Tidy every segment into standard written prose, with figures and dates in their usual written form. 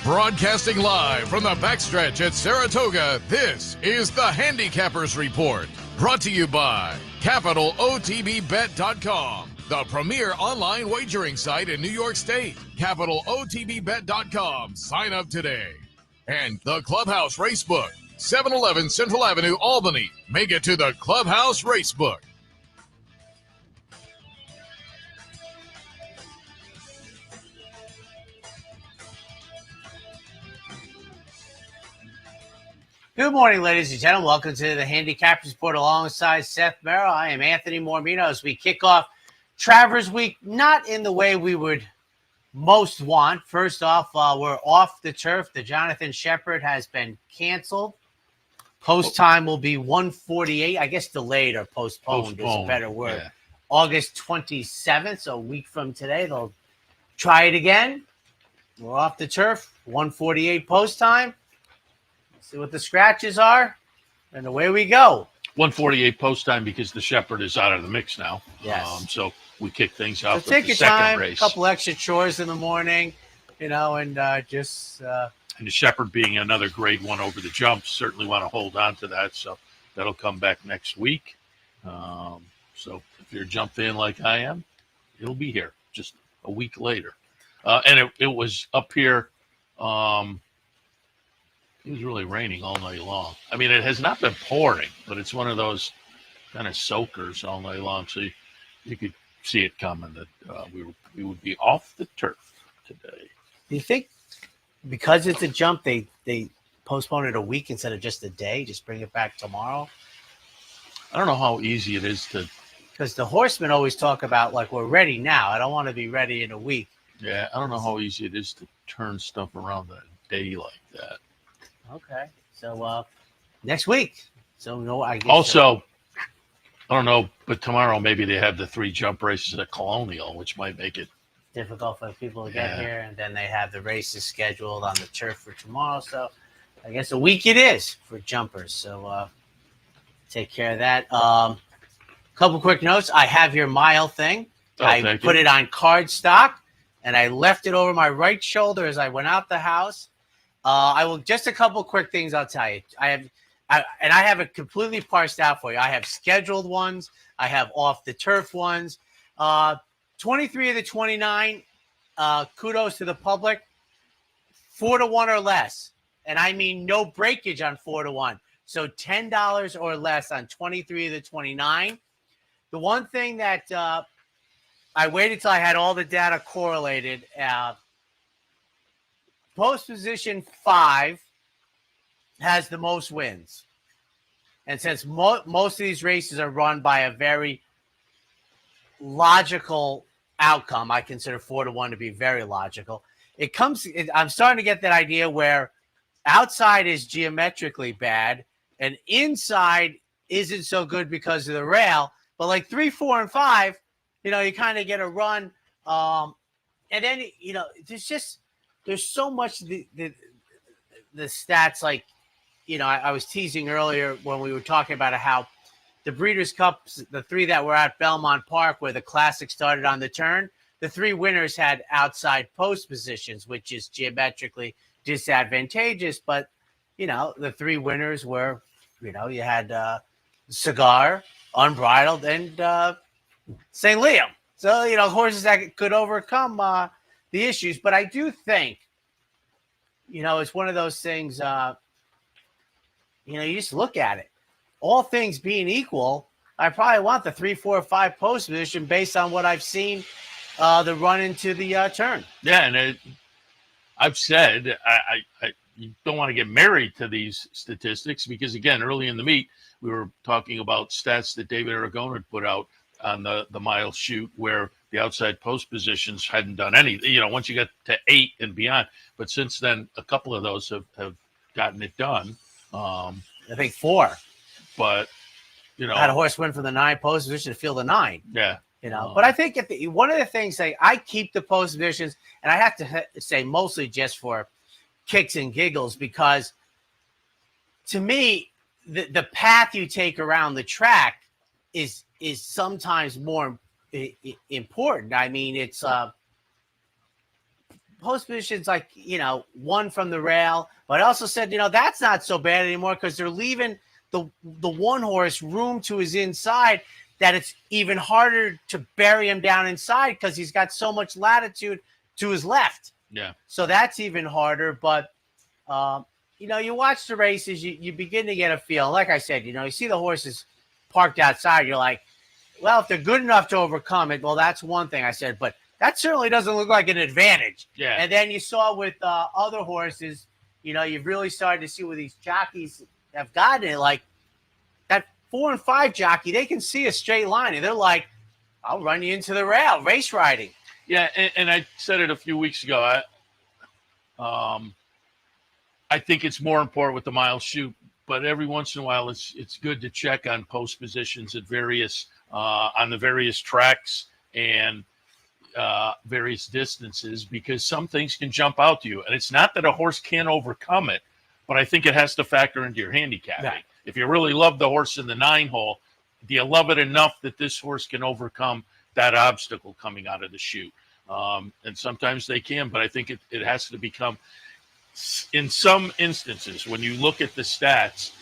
Broadcasting live from the backstretch at Saratoga, this is the Handicappers Report. Brought to you by CapitalOTBBet.com, the premier online wagering site in New York State. CapitalOTBBet.com. Sign up today. And the Clubhouse Racebook, 711 Central Avenue, Albany. Make it to the Clubhouse Racebook. Good morning, ladies and gentlemen. Welcome to the Handicappers Report alongside Seth Merrow. I am Anthony Mormino as we kick off Travers Week, not in the way we would most want. First off, we're off the turf. The Jonathan Shepherd has been canceled. Post time will be 1:48. I guess delayed or postponed is a better word. Yeah. August 27th, so a week from today, they'll try it again. We're off the turf, 1:48 post time. See what the scratches are, and away we go. 1:48 post time because the Shepherd is out of the mix now. Yes. So we kick things off so with the second race. A couple extra chores in the morning, and just. And the Shepherd being another grade one over the jump, certainly want to hold on to that. So that'll come back next week. So if you're a jump fan like I am, it'll be here just a week later. And it was up here. It was really raining all night long. I mean, it has not been pouring, but it's one of those kind of soakers all night long. So you could see it coming that we would be off the turf today. Do you think because it's a jump, they postpone it a week instead of just a day? Just bring it back tomorrow? I don't know how easy it is to. Because the horsemen always talk about, like, we're ready now. I don't want to be ready in a week. Yeah, I don't know how easy it is to turn stuff around a day like that. Okay, so next week. So no, I guess also, I don't know, but tomorrow maybe they have the 3 jump races at Colonial, which might make it difficult for people to get here, and then they have the races scheduled on the turf for tomorrow. So I guess a week it is for jumpers. So take care of that. Couple quick notes. I have your mile thing. I put it on card stock, and I left it over my right shoulder as I went out the house. I will just a couple quick things I'll tell you. I have it completely parsed out for you. I have scheduled ones. I have off the turf ones. 23 of the 29. Kudos to the public. 4-1 or less, and I mean no breakage on 4-1. So $10 or less on 23 of the 29. The one thing that I waited till I had all the data correlated. Post position 5 has the most wins. And since most of these races are run by a very logical outcome, I consider 4-1 to be very logical. I'm starting to get that idea where outside is geometrically bad and inside isn't so good because of the rail. But like 3, 4, and 5, you kind of get a run. And then, there's so much the stats, like, I was teasing earlier when we were talking about how the Breeders' Cups, the 3 that were at Belmont Park where the Classic started on the turn, the 3 winners had outside post positions, which is geometrically disadvantageous. But, the 3 winners were, you had Cigar, Unbridled, and St. Leo. So, horses that could overcome the issues. But I do think, it's one of those things, you just look at it. All things being equal, I probably want the 3, 4, 5 post position based on what I've seen the run into the turn. Yeah, and I've said I you don't want to get married to these statistics because, again, early in the meet, we were talking about stats that David Aragona had put out on the mile shoot where the outside post positions hadn't done anything, once you get to 8 and beyond. But since then, a couple of those have gotten it done. I think 4. But, I had a horse win from the 9 post position to field the 9. Yeah. But I think one of the things I keep the post positions, and I have to say mostly just for kicks and giggles, because to me, the path you take around the track is sometimes more important. I mean, it's post position's like, one from the rail. But I also said, that's not so bad anymore because they're leaving the one horse room to his inside that it's even harder to bury him down inside because he's got so much latitude to his left. Yeah. So that's even harder. But, you watch the races, you begin to get a feel. Like I said, you see the horses parked outside. You're like, well, if they're good enough to overcome it, well, that's one thing I said. But that certainly doesn't look like an advantage. Yeah. And then you saw with other horses, you've really started to see where these jockeys have gotten it. Like that 4 and 5 jockey, they can see a straight line. And they're like, I'll run you into the rail, race riding. Yeah, and I said it a few weeks ago. I think it's more important with the mile shoot, but every once in a while, it's good to check on post positions at various on the various tracks and various distances, because some things can jump out to you. And it's not that a horse can't overcome it, but I think it has to factor into your handicapping. Right. If you really love the horse in the 9 hole, do you love it enough that this horse can overcome that obstacle coming out of the chute? And sometimes they can, but I think it has to become, in some instances, when you look at the stats,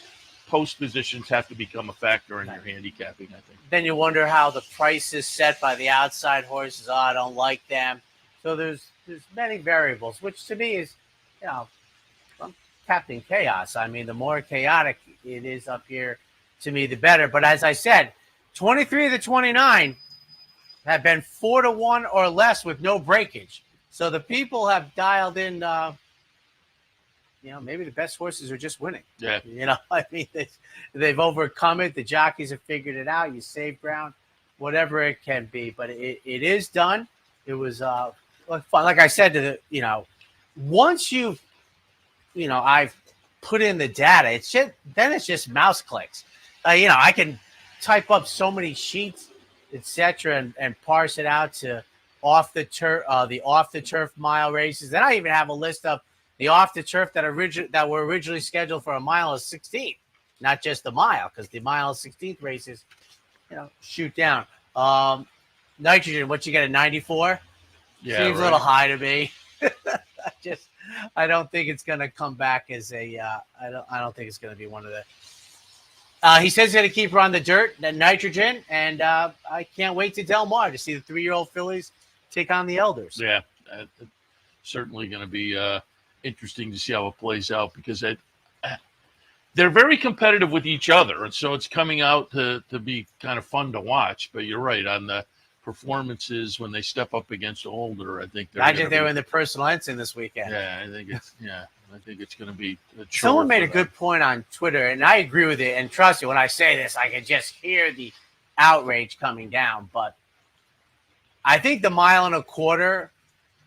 post positions have to become a factor in your handicapping, I think. Then you wonder how the price is set by the outside horses. Oh, I don't like them. So there's many variables, which to me is, Captain Chaos. I mean, the more chaotic it is up here, to me, the better. But as I said, 23 of the 29 have been 4-1 or less with no breakage. So the people have dialed in, maybe the best horses are just winning. Yeah. I mean, they've overcome it. The jockeys have figured it out. You save ground, whatever it can be. But it is done. It was fun. Like I said, once I've put in the data, it's just mouse clicks. I can type up so many sheets, etc., and parse it out to the off the turf mile races. Then I even have a list of the off the turf that were originally scheduled for a mile of 16, not just the mile, because the mile of 16th races, shoot down. Nitrogen, what you get at 94? Yeah, seems a little high to me. I don't think it's going to come back as a. I don't think it's going to be one of the. He says he's going to keep her on the dirt, the Nitrogen, and I can't wait to Del Mar to see the 3-year-old fillies take on the elders. Yeah, it's certainly going to be interesting to see how it plays out, because they're very competitive with each other, and so it's coming out to be kind of fun to watch. But you're right on the performances when they step up against older. I think they were in the personal ensign this weekend. Yeah, I think it's going to be. Someone made a good point on Twitter, and I agree with it. And trust me, when I say this, I can just hear the outrage coming down. But I think the 1.25 miles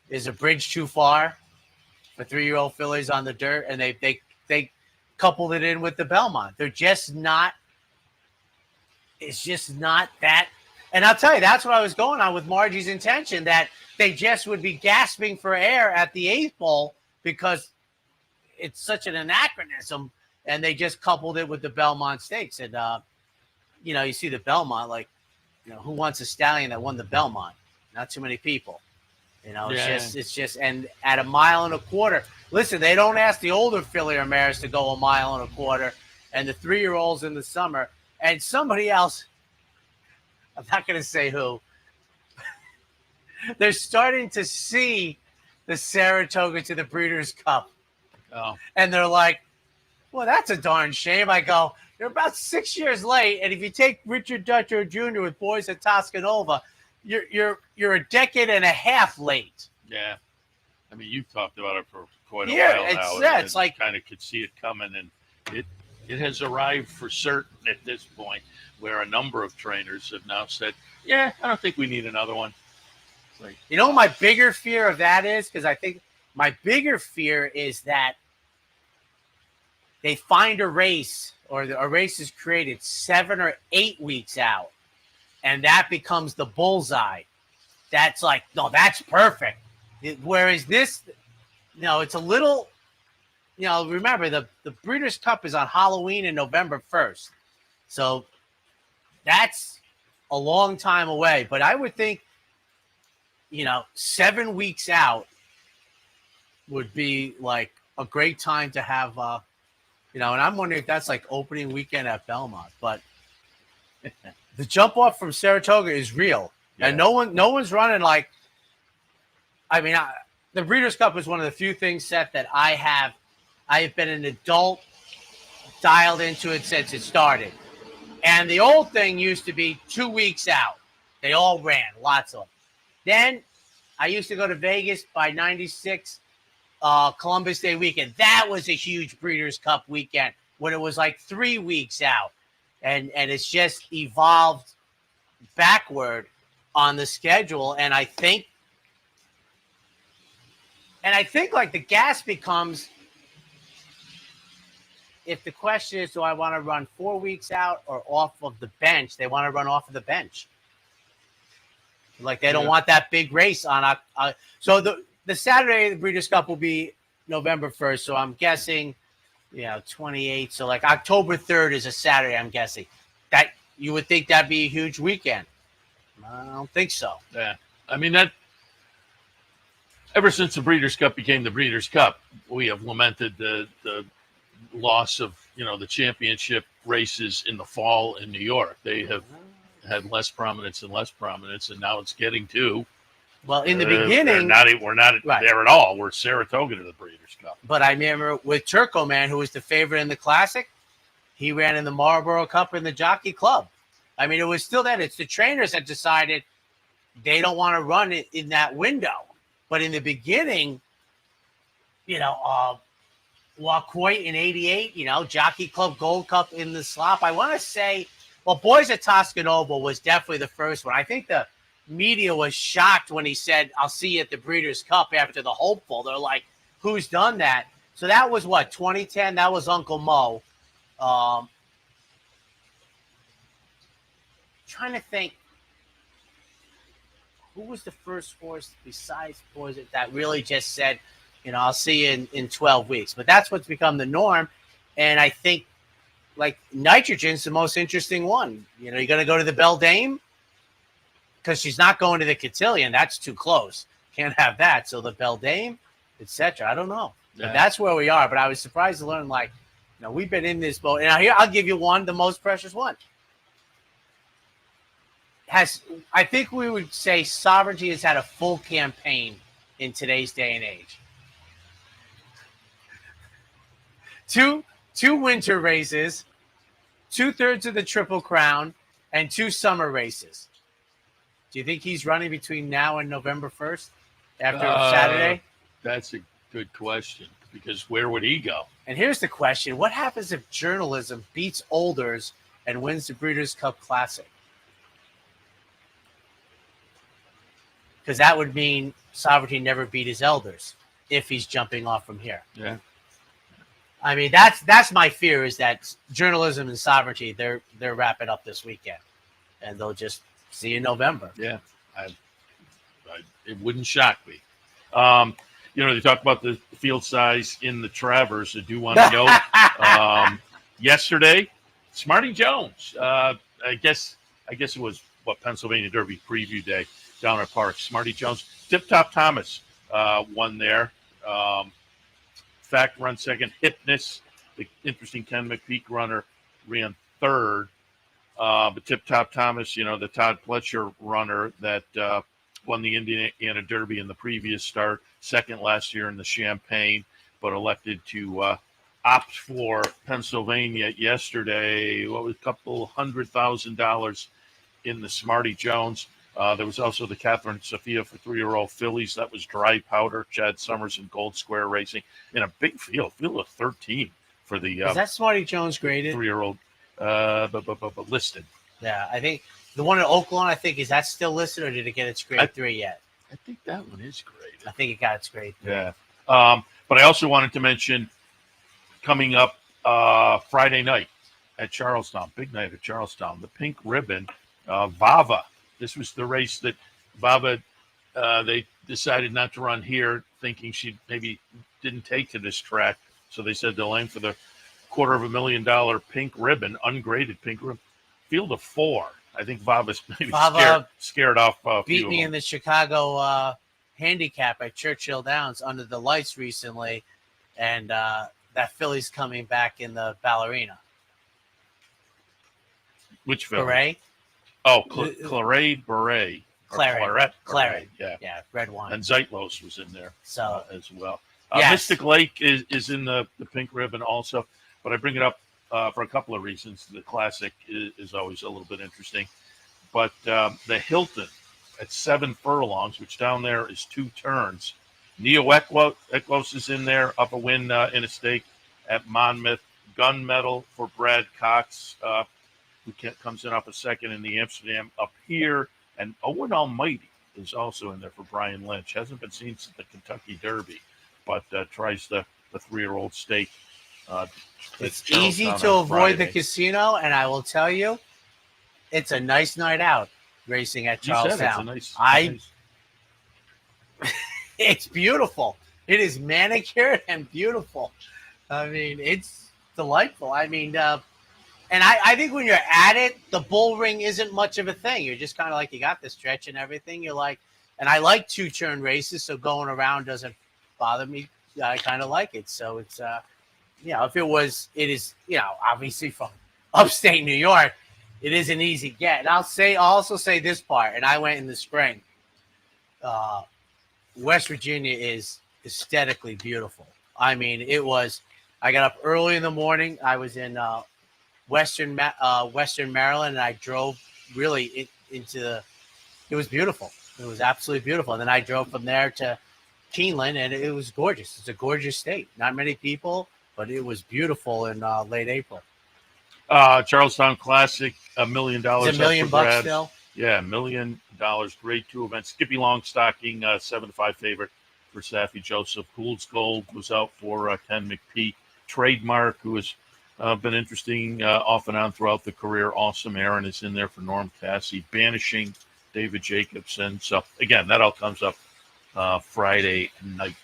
is a bridge too far for 3-year-old fillies on the dirt, and they coupled it in with the Belmont. They're just not. It's just not that. And I'll tell you, that's what I was going on with Margie's intention, that they just would be gasping for air at the 8th bowl because it's such an anachronism, and they just coupled it with the Belmont Stakes. And, you see the Belmont, who wants a stallion that won the Belmont? Not too many people. It's just, and at 1.25 miles, listen, they don't ask the older filly or mares to go 1.25 miles, and the 3-year-olds in the summer, and somebody else, I'm not going to say who, they're starting to see the Saratoga to the Breeders' Cup. Oh. And they're like, well, that's a darn shame. I go, they're about 6 years late. And if you take Richard Dutcher Jr. with Boys at Toscanova, you're a decade and a half late. Yeah. I mean, you've talked about it for quite a while now. Yeah, it's like kind of could see it coming, and it has arrived for certain at this point, where a number of trainers have now said, yeah, I don't think we need another one. It's like, my bigger fear of that is, because I think my bigger fear is that they find a race, or a race is created 7 or 8 weeks out, and that becomes the bullseye. That's like, no, that's perfect. Whereas this, it's a little, remember the Breeders' Cup is on Halloween and November 1st. So that's a long time away. But I would think, 7 weeks out, would be like a great time to have, and I'm wondering if that's like opening weekend at Belmont. But the jump off from Saratoga is real, and no one's running like. I mean, the Breeders' Cup is one of the few things, Seth, that I have been an adult dialed into it since it started. And the old thing used to be 2 weeks out. They all ran, lots of them. Then I used to go to Vegas by 96, Columbus Day weekend. That was a huge Breeders' Cup weekend when it was like 3 weeks out. And it's just evolved backward on the schedule. And I think like the gas becomes, if the question is, do I want to run 4 weeks out or off of the bench? They want to run off of the bench. Like they don't want that big race on. So the Saturday of the Breeders' Cup will be November 1st. So I'm guessing, 28. So like October 3rd is a Saturday. I'm guessing that you would think that'd be a huge weekend. I don't think so. Yeah, I mean that. Ever since the Breeders' Cup became the Breeders' Cup, we have lamented the loss of the championship races in the fall in New York. They have had less prominence, and now it's getting to. Well, in the beginning, we're not there at all. We're Saratoga to the Breeders' Cup. But I remember with Turco Man, who was the favorite in the Classic, he ran in the Marlboro Cup in the Jockey Club. I mean, it was still that. It's the trainers that decided they don't want to run it in that window. But in the beginning, Wacoit in 88, Jockey Club Gold Cup in the slop. I want to say, Boys at Toscanovo was definitely the first one. I think the media was shocked when he said, I'll see you at the Breeders' Cup after the Hopeful. They're like, who's done that? So that was 2010? That was Uncle Mo. Trying to think. Who was the first horse besides Boys that really just said, I'll see you in 12 weeks? But that's what's become the norm. And I think, like, Nitrogen's the most interesting one. You're going to go to the Beldame? Because she's not going to the Cotillion. That's too close. Can't have that. So the Beldame, etc. I don't know. Yeah. But that's where we are. But I was surprised to learn, like, we've been in this boat. And here, I'll give you one, the most precious one. I think we would say Sovereignty has had a full campaign in today's day and age. Two winter races, 2/3 of the Triple Crown, and 2 summer races. Do you think he's running between now and November 1st after Saturday? That's a good question, because where would he go? And here's the question. What happens if journalism beats Olders and wins the Breeders' Cup Classic? Because that would mean Sovereignty never beat his elders if he's jumping off from here. Yeah. I mean, that's my fear, is that journalism and Sovereignty, they're wrapping up this weekend, and they'll just see you in November. Yeah, it wouldn't shock me. They talk about the field size in the Travers. I do want to note yesterday, Smarty Jones. I guess it was Pennsylvania Derby preview day down at Park. Smarty Jones, Tip Top Thomas won there. Fact run second. Hypnus, the interesting Ken McPeak runner, ran third. But Tip Top Thomas, the Todd Pletcher runner that won the Indiana Derby in the previous start, second last year in the Champaign, but elected to opt for Pennsylvania yesterday. What was a couple $100,000 in the Smarty Jones. There was also the Catherine Sophia for 3-year-old fillies. That was Dry Powder, Chad Summers, and Gold Square Racing in a big field of 13 for the. Is that Smarty Jones graded? 3-year-old, listed. Yeah, I think the one in Oakland. I think, is that still listed, or did it get its grade 3 yet? I think that one is graded. I think it got its grade 3. Yeah. But I also wanted to mention coming up Friday night at Charlestown, big night at Charlestown, the Pink Ribbon, Vava. This was the race that Vava, they decided not to run here, thinking she maybe didn't take to this track. So they said they'll aim for the $250,000 Pink Ribbon, ungraded Pink Ribbon. Field of 4. I think Vava's maybe scared off a few beat me of in the Chicago handicap at Churchill Downs under the lights recently, and that filly's coming back in the ballerina. Which filly? Beret? Oh, Claret Beret. Claret. Yeah. Yeah, red wine. And Zeitlos was in there as well. Yes. Mystic Lake is in the pink ribbon also, but I bring it up for a couple of reasons. The Classic is always a little bit interesting. But the Hilton at 7 furlongs, which down there is 2 turns. Neo Eklos is in there, up a win in a stake at Monmouth. Gunmetal for Brad Cox, who comes in off a second in the Amsterdam up here. And Owen Almighty is also in there for Brian Lynch. Hasn't been seen since the Kentucky Derby, but tries the 3-year-old stake. It's easy to avoid the casino, and I will tell you, it's a nice night out racing at Charlestown. It's beautiful. It is manicured and beautiful. I mean, it's delightful. I mean, and I think when you're at it, the bull ring isn't much of a thing. You're just kind of like, you got the stretch and everything. You're like, and I like 2-turn races, so going around doesn't bother me. I kind of like it. So it's, if it is, obviously from upstate New York, it is an easy get. And I'll also say this part, and I went in the spring. West Virginia is aesthetically beautiful. I mean, I got up early in the morning. I was in Western Maryland, and I drove really it was beautiful. It was absolutely beautiful. And then I drove from there to Keeneland, and it was gorgeous. It's a gorgeous state. Not many people, but it was beautiful in late April. Charlestown Classic, $1 million. Is it $1 million bucks still? Yeah, $1 million. Grade 2 event. Skippy Longstocking, 7-5 favorite for Saffie Joseph. Fool's Gold was out for Ken McPeak. Trademark, who has been interesting off and on throughout the career. Awesome Aaron is in there for Norm Cassie. Banishing David Jacobson. So, again, that all comes up Friday night.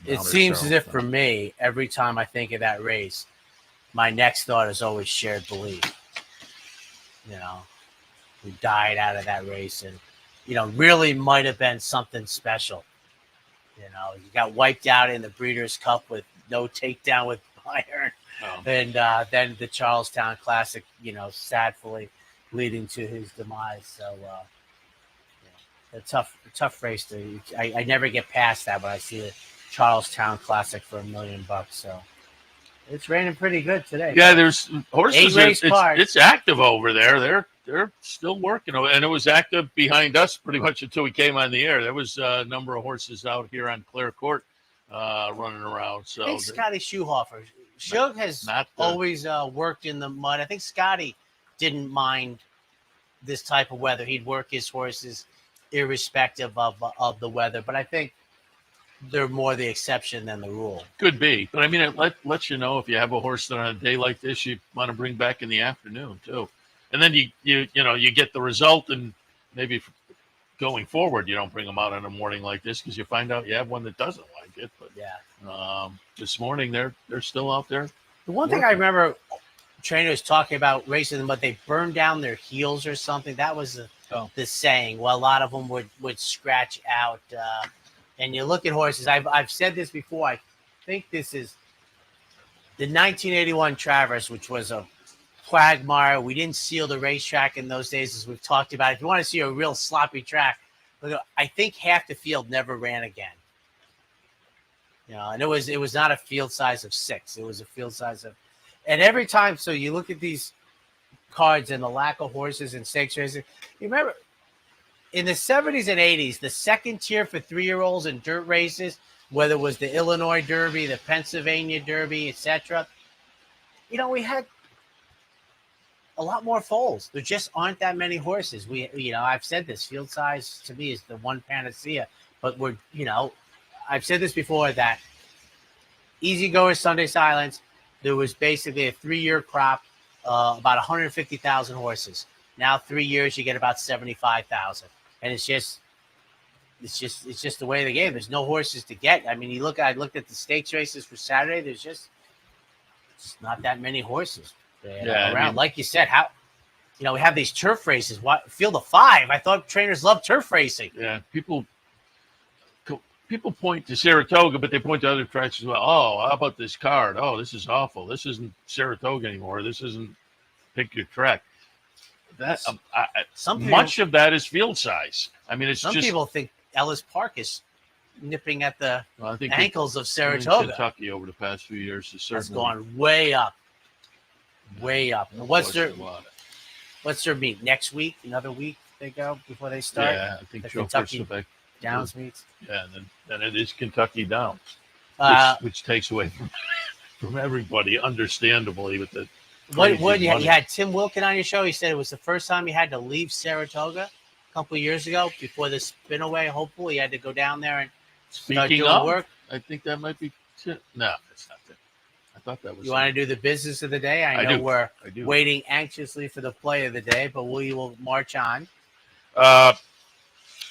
It seems as if for me, every time I think of that race, my next thought is always Shared Belief. Who died out of that race and, really might have been something special. He got wiped out in the Breeders' Cup with no takedown with Bayern. Oh. And then the Charlestown Classic, sadly leading to his demise. So, a tough race. I never get past that, but I see the Charlestown Classic for $1 million bucks. So it's raining pretty good today. Yeah, there's horses. It's active over there. They're still working, and it was active behind us pretty much until we came on the air. There was a number of horses out here on Clare Court running around. So I think Scotty Schuhofer. Shug has always worked in the mud. I think Scotty didn't mind this type of weather. He'd work his horses irrespective of the weather. But I think they're more the exception than the rule. Could be. But, I mean, it lets you know if you have a horse that on a day like this you want to bring back in the afternoon, too. And then you get the result, and maybe going forward you don't bring them out on a morning like this because you find out you have one that doesn't like it. But this morning they're still out there. The one thing I remember trainers talking about racing them, but they burned down their heels or something. That was the saying. Well, a lot of them would scratch out. And you look at horses. I've said this before. I think this is the 1981 Travers, which was a quagmire. We didn't seal the racetrack in those days, as we've talked about. If you want to see a real sloppy track, I think half the field never ran again. And it was not a field size of 6. It was a field size of, and every time. So you look at these cards and the lack of horses in stakes racing. You remember in the 70s and 80s, the second tier for 3-year-olds in dirt races, whether it was the Illinois Derby, the Pennsylvania Derby, etc. We had a lot more foals. There just aren't that many horses. I've said this, field size to me is the one panacea, but I've said this before that Easy Goers Sunday Silence, there was basically a 3-year crop, about 150,000 horses. Now 3 years, you get about 75,000. And it's just the way of the game. There's no horses to get. I mean, I looked at the stakes races for Saturday. There's just not that many horses around. I mean, like you said, we have these turf races. Field of 5. I thought trainers loved turf racing. Yeah, people people point to Saratoga, but they point to other tracks as well. Oh, how about this card? Oh, this is awful. This isn't Saratoga anymore. This isn't pick your track. That much of that is field size. I mean, it's some just people think Ellis Park is nipping at the I think ankles of I think Saratoga. Kentucky over the past few years has It's certainly gone way up, way up. no What's question about it. their meet next week? Another week they go before they start. Yeah, I think The Joe Kentucky Christopher. Downs meets. Yeah, and then it is Kentucky Downs, which takes away from everybody, understandably, with the What you had Tim Wilkin on your show. He said it was the first time he had to leave Saratoga a couple of years ago before the spin away. Hopefully, he had to go down there and start Speaking doing of, work. I think that might be no, that's not it. I thought that was. You want to do the business of the day? I know we're waiting anxiously for the play of the day, but we will march on.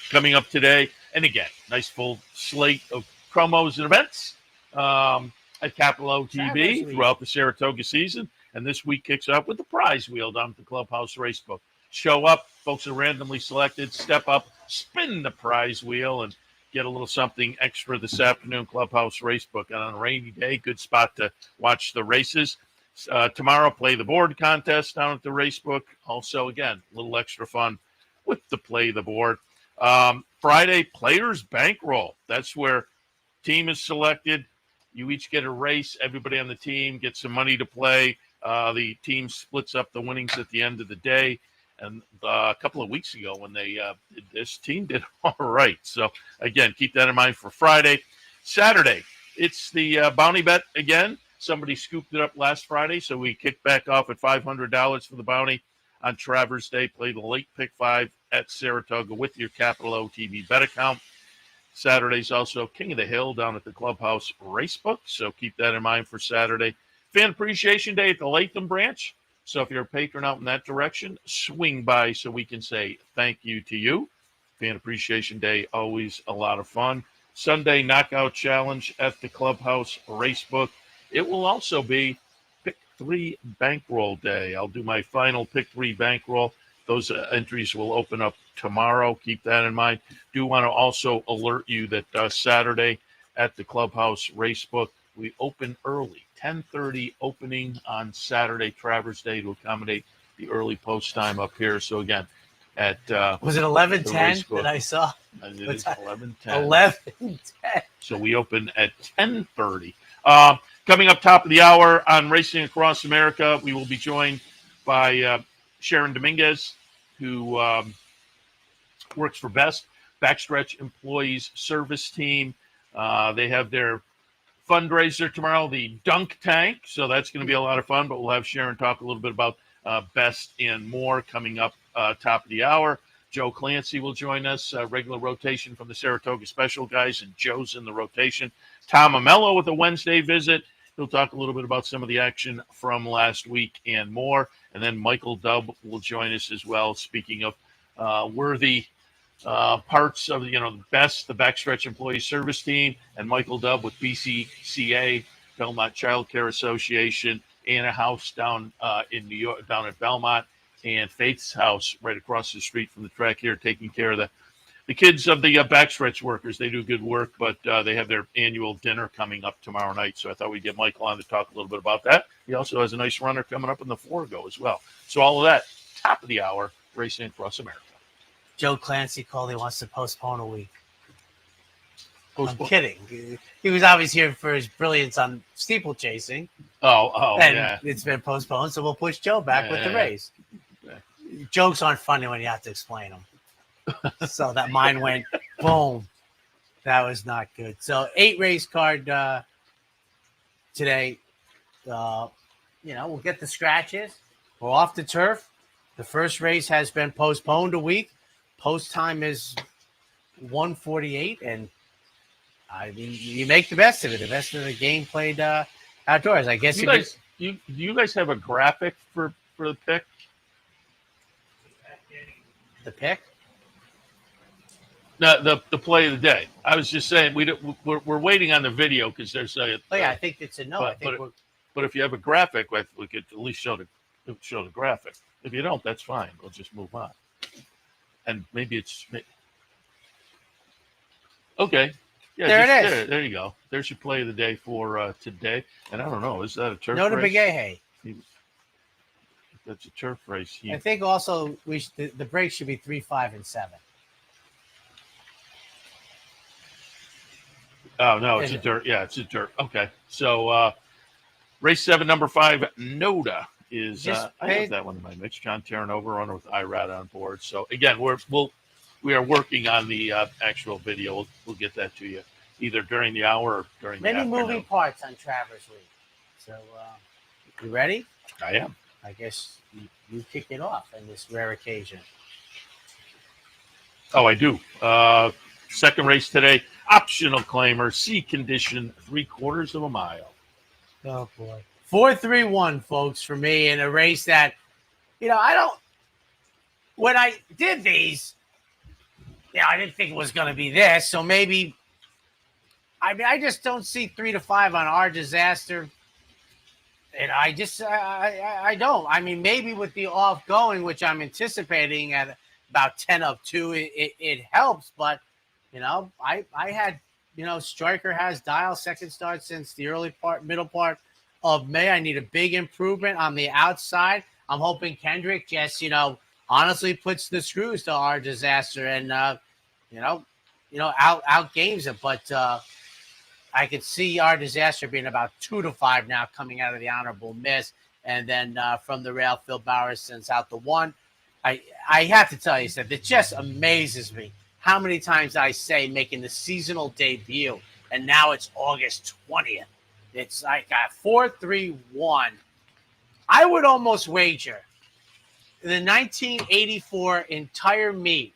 Coming up today, and again, nice full slate of promos and events at Capital OTB throughout the Saratoga season. And this week kicks off with the prize wheel down at the Clubhouse Racebook. Show up, folks are randomly selected, step up, spin the prize wheel, and get a little something extra this afternoon. Clubhouse Racebook. And on a rainy day, good spot to watch the races. Tomorrow, play the board contest down at the Racebook. Also, again, a little extra fun with the play the board. Friday, players bankroll. That's where team is selected. You each get a race. Everybody on the team gets some money to play. The team splits up the winnings at the end of the day. And a couple of weeks ago when they did this, team did all right. So, again, keep that in mind for Friday. Saturday, it's the bounty bet again. Somebody scooped it up last Friday, so we kicked back off at $500 for the bounty on Travers Day. Play the late pick 5 at Saratoga with your Capital OTB bet account. Saturday's also King of the Hill down at the Clubhouse Racebook, so keep that in mind for Saturday. Fan Appreciation Day at the Latham branch. So if you're a patron out in that direction, swing by so we can say thank you to you. Fan Appreciation Day, always a lot of fun. Sunday Knockout Challenge at the Clubhouse Racebook. It will also be Pick 3 Bankroll Day. I'll do my final Pick 3 Bankroll. Those entries will open up tomorrow. Keep that in mind. Do want to also alert you that Saturday at the Clubhouse Racebook, we open early. 10:30 opening on Saturday, Travers Day, to accommodate the early post time up here. So again, at was it 11:10 that I saw? It is 11:10. 11:10. So we open at 10:30. Coming up top of the hour on Racing Across America, we will be joined by Sharon Dominguez, who works for BEST, Backstretch Employees Service Team. They have their fundraiser tomorrow, the Dunk Tank. So that's going to be a lot of fun, but we'll have Sharon talk a little bit about BEST and more coming up top of the hour. Joe Clancy will join us, regular rotation from the Saratoga Special guys, and Joe's in the rotation. Tom Amello with a Wednesday visit. He'll talk a little bit about some of the action from last week and more. And then Michael Dubb will join us as well, speaking of worthy parts of, the BEST, the Backstretch Employee Service Team, and Michael Dubb with BCCA, Belmont Child Care Association, Anna House down in New York, down at Belmont, and Faith's House right across the street from the track here, taking care of the kids of the backstretch workers. They do good work, but they have their annual dinner coming up tomorrow night. So I thought we'd get Michael on to talk a little bit about that. He also has a nice runner coming up in the Forgo as well. So all of that, top of the hour, Racing Across America. Joe Clancy called. He wants to postpone a week. I'm kidding. He was obviously here for his brilliance on steeplechasing. Oh, and yeah. It's been postponed, so we'll push Joe back with the race. Yeah. Jokes aren't funny when you have to explain them. So that mine went boom. That was not good. So 8 race card today. We'll get the scratches. We're off the turf. The first race has been postponed a week. Post time is 1:48, and I mean, you make the best of it. The best of the game played outdoors. I guess do you guys have a graphic for the pick? The pick? No, the play of the day. I was just saying we're waiting on the video because there's a. Oh yeah, I think it's a no. But if you have a graphic, we could at least show the graphic. If you don't, that's fine. We'll just move on. And maybe it's okay. Yeah, There it is. There you go. There's your play of the day for today. And I don't know, is that a turf No to race? Begay. That's a turf race. I think also the break should be 3, 5, and 7. Oh no, it's a dirt. Yeah, it's a dirt. Okay, so race 7, number 5, Noda is. I have that one in my mix. John Terranova, runner with IRAD on board. So again, we are working on the actual video. We'll get that to you either during the hour or during the afternoon. Many moving parts on Travers Week. So you ready? I am. I guess you kick it off on this rare occasion. Oh, I do. Second race today, optional claimer, C condition, 3/4 of a mile. Oh boy, 4-3-1, folks, for me in a race that, I don't. When I did these, I didn't think it was going to be this. So maybe, I just don't see 3 to 5 on Our Disaster. And I don't. I mean, maybe with the off going, which I'm anticipating at about 10 of 2, it helps. But, I had, Striker has dial second start since the middle part of May. I need a big improvement on the outside. I'm hoping Kendrick just, honestly puts the screws to Our Disaster and, out games it. But I could see Our Disaster being about 2 to 5 now coming out of the honorable miss. And then from the rail, Phil Bowers sends out the 1. I have to tell you, Seth, it just amazes me how many times I say making the seasonal debut, and now it's August 20th. It's like a 4-3-1. I would almost wager the 1984 entire meet,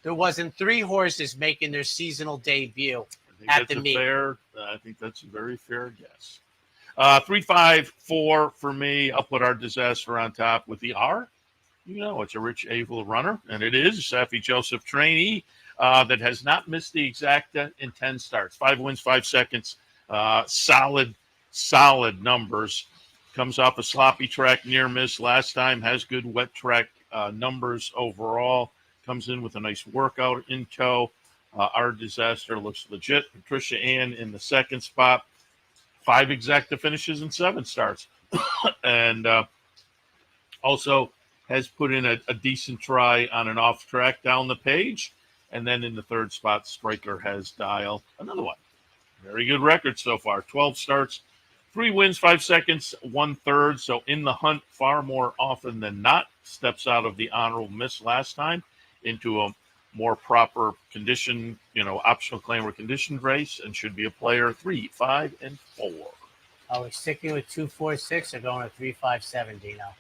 there wasn't 3 horses making their seasonal debut at the meet. I think that's a very fair guess. 3-5-4 for me. I'll put Our Disaster on top with the R. It's a Rich Avil runner, and it is Safi Joseph trainee that has not missed the exacta in 10 starts. 5 wins, 5 seconds. Solid numbers. Comes off a sloppy track near miss last time. Has good wet track numbers overall. Comes in with a nice workout in tow. Our Disaster looks legit. Patricia Ann in the second spot. 5 exacta finishes and 7 starts. And also has put in a decent try on an off track down the page. And then in the third spot, Striker has dialed another one. Very good record so far. 12 starts, 3 wins, 5 seconds, 1/3. So in the hunt far more often than not. Steps out of the honorable miss last time into a more proper condition, optional claimer conditioned race, and should be a player 3, 5, and 4. Are we sticking with 2, 4, 6 or going to 3, 5, 7, Dino?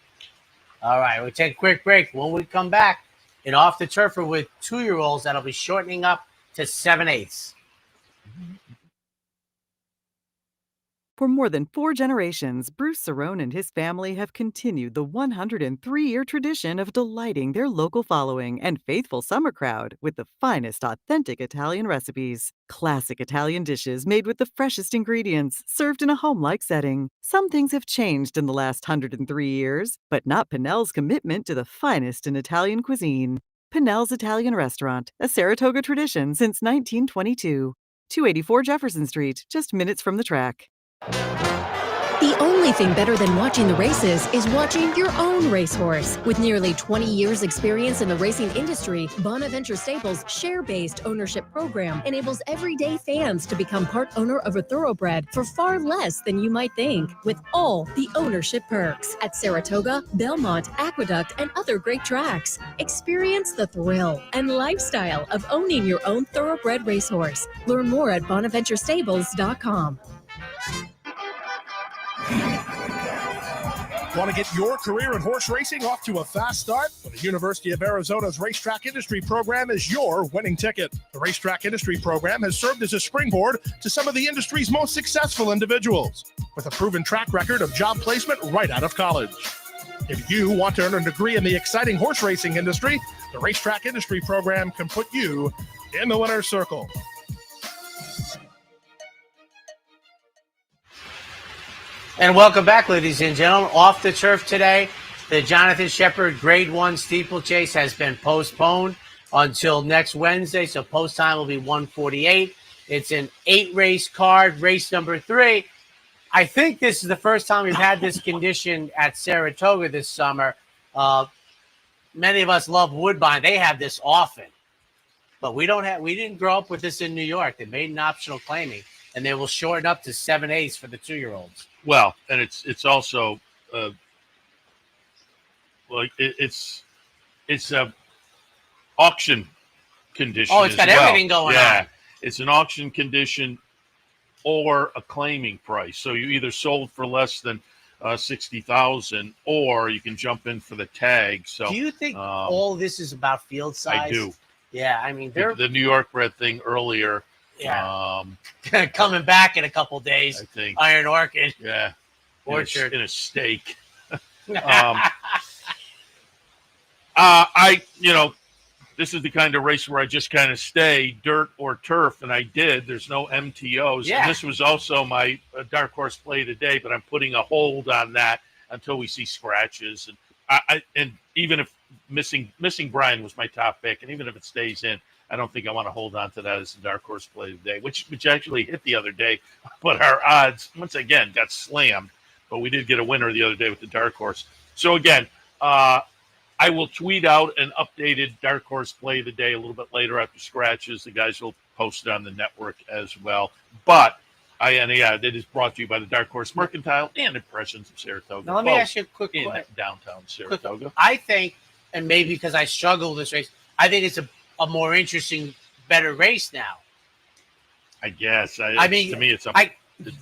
All right, we'll take a quick break. When we come back, in Off the Turfer with 2-year-olds, that'll be shortening up to 7/8. For more than 4 generations, Bruce Cerrone and his family have continued the 103-year tradition of delighting their local following and faithful summer crowd with the finest authentic Italian recipes. Classic Italian dishes made with the freshest ingredients, served in a home-like setting. Some things have changed in the last 103 years, but not Pinnell's commitment to the finest in Italian cuisine. Pinnell's Italian Restaurant, a Saratoga tradition since 1922. 284 Jefferson Street, just minutes from the track. The only thing better than watching the races is watching your own racehorse. With nearly 20 years experience in the racing industry, Bonaventure Stables' share-based ownership program enables everyday fans to become part owner of a thoroughbred for far less than you might think, with all the ownership perks at Saratoga, Belmont, Aqueduct, and other great tracks. Experience the thrill and lifestyle of owning your own thoroughbred racehorse. Learn more at bonaventurestables.com. Want to get your career in horse racing off to a fast start? Well, the University of Arizona's Racetrack Industry Program is your winning ticket. The Racetrack Industry Program has served as a springboard to some of the industry's most successful individuals, with a proven track record of job placement right out of college. If you want to earn a degree in the exciting horse racing industry, the Racetrack Industry Program can put you in the winner's circle. And welcome back, ladies and gentlemen. Off the turf today, the Jonathan Shepard Grade 1 steeplechase has been postponed until next Wednesday, so post time will be 1:48. It's an 8-race card, race number 3. I think this is the first time we've had this condition at Saratoga this summer. Many of us love Woodbine. They have this often. But we didn't grow up with this in New York. They made an optional claiming, and they will shorten up to 7/8 for the 2-year-olds. Well, and it's also it's a auction condition. Oh, it's got everything going on. Yeah, it's an auction condition or a claiming price. So you either sold for less than 60,000, or you can jump in for the tag. So do you think all this is about field size? I do. Yeah, I mean they're the New York bred thing earlier. Yeah, coming back in a couple days. I think Iron Orchid. Yeah, Orchard in a steak. This is the kind of race where I just kind of stay dirt or turf, and I did. There's no MTOs. Yeah. And this was also my dark horse play today, but I'm putting a hold on that until we see scratches. And and even if missing Brian was my top pick, and even if it stays in, I don't think I want to hold on to that as a dark horse play today, which actually hit the other day, but our odds once again got slammed. But we did get a winner the other day with the dark horse. So again, I will tweet out an updated dark horse play of the day a little bit later after scratches. The guys will post it on the network as well. But it is brought to you by the Dark Horse Mercantile and Impressions of Saratoga. Now let me ask you a quick in question. Downtown Saratoga. I think, and maybe because I struggle with this race, I think it's a more interesting, better race now. I guess. To me, it's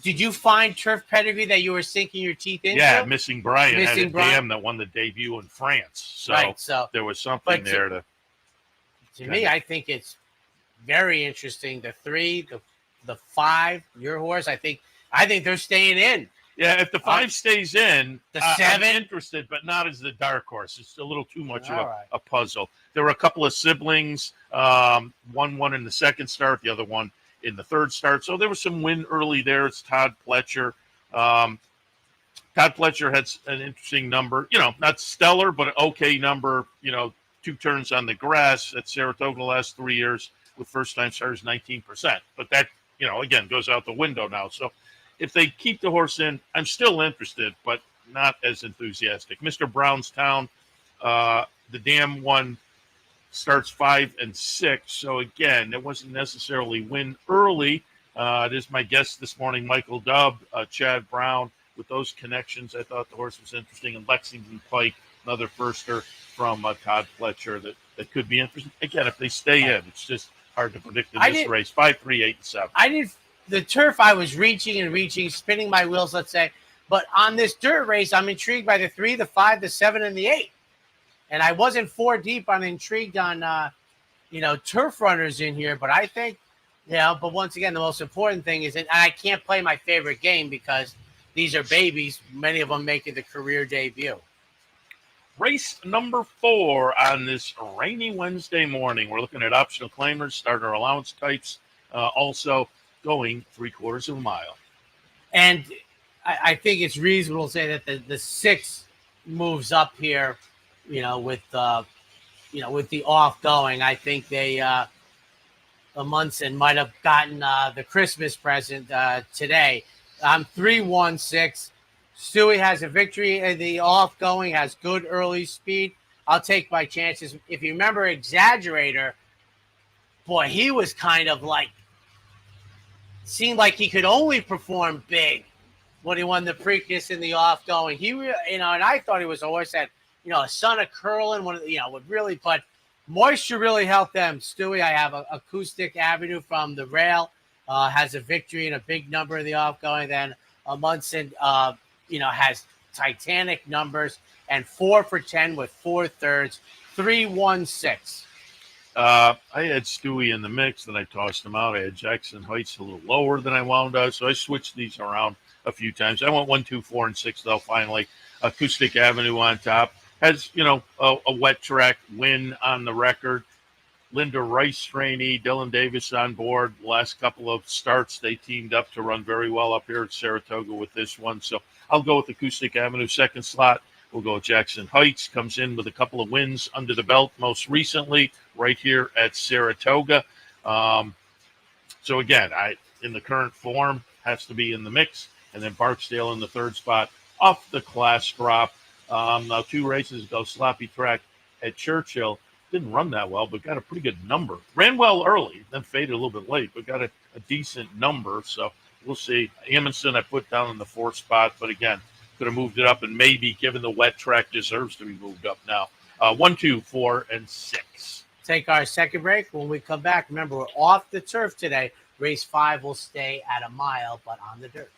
did you find turf pedigree that you were sinking your teeth into? Yeah, Missing Brian had a Brian. dam that won the debut in France. So, right, so there was something there to me, I think it's very interesting. The 3, the 5, your horse, I think they're staying in. Yeah, if the 5 stays in, the 7, I'm interested, but not as the dark horse. It's a little too much of a puzzle. There were a couple of siblings. One in the second start, the other one in the third start. So there was some win early there. It's Todd Pletcher. Todd Pletcher had an interesting number. Not stellar, but an okay number. 2 turns on the grass at Saratoga the last 3 years with first-time starters, 19%. But that, again, goes out the window now. So if they keep the horse in, I'm still interested, but not as enthusiastic. Mr. Brownstown, the dam one starts 5 and 6. So again, it wasn't necessarily win early. It is my guest this morning, Michael Dubb, Chad Brown. With those connections, I thought the horse was interesting. And Lexington Pike, another firster from Todd Pletcher that could be interesting. Again, if they stay in, it's just hard to predict in this race. 5, 3, 8, and 7. The turf, I was reaching, spinning my wheels, let's say. But on this dirt race, I'm intrigued by the 3, the 5, the 7, and the 8. And I wasn't 4 deep. I'm intrigued on, turf runners in here. But I think, but once again, the most important thing is that I can't play my favorite game because these are babies, many of them making the career debut. Race number 4 on this rainy Wednesday morning. We're looking at optional claimers, starter allowance types, also going 3/4 of a mile. And I think it's reasonable to say that the 6 moves up here, with the off going. I think they Munson might have gotten the Christmas present today. 3-1-6. Stewie has a victory in the off going, has good early speed. I'll take my chances. If you remember Exaggerator, boy, he was kind of seemed like he could only perform big when he won the Preakness in the off going. And I thought he was a horse that, a son of Curlin, would really, but moisture really helped them. Stewie, I have Acoustic Avenue from the rail, has a victory and a big number in the off going. Then Munson, has Titanic numbers and 4 for 10 with 4 thirds, 3-1-6. I had Stewie in the mix, then I tossed him out. I had Jackson Heights a little lower than I wound up, so I switched these around a few times. I went 1, 2, 4, and 6 though. Finally, Acoustic Avenue on top has a wet track win on the record. Linda Rice trainee, Dylan Davis on board. The last couple of starts, they teamed up to run very well up here at Saratoga with this one. So I'll go with Acoustic Avenue, second slot. We'll go with Jackson Heights, comes in with a couple of wins under the belt most recently right here at Saratoga. So again, in the current form has to be in the mix, and then Barksdale in the third spot off the class drop. Now 2 races ago, Sloppy Track at Churchill didn't run that well, but got a pretty good number. Ran well early, then faded a little bit late, but got a decent number. So we'll see. Amundsen I put down in the 4th spot, but again, could have moved it up, and maybe given the wet track deserves to be moved up now. 1, 2, 4, and 6. Take our second break. When we come back, remember, we're off the turf today. Race 5 will stay at a mile, but on the dirt.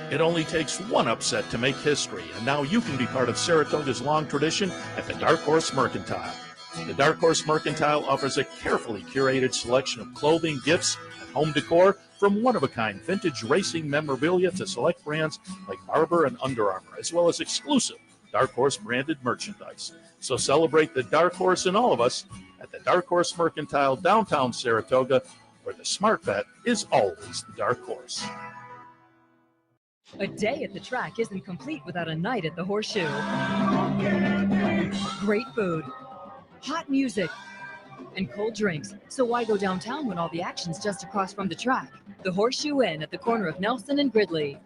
It only takes one upset to make history, and now you can be part of Saratoga's long tradition at the Dark Horse Mercantile. The Dark Horse Mercantile offers a carefully curated selection of clothing, gifts, and home decor, from one-of-a-kind vintage racing memorabilia to select brands like Barber and Under Armour, as well as exclusive Dark Horse branded merchandise. So celebrate the Dark Horse in all of us at the Dark Horse Mercantile, downtown Saratoga, where the smart bet is always the Dark Horse. A day at the track isn't complete without a night at the Horseshoe. Great food, hot music, and cold drinks. So why go downtown when all the action's just across from the track? The Horseshoe Inn at the corner of Nelson and Gridley.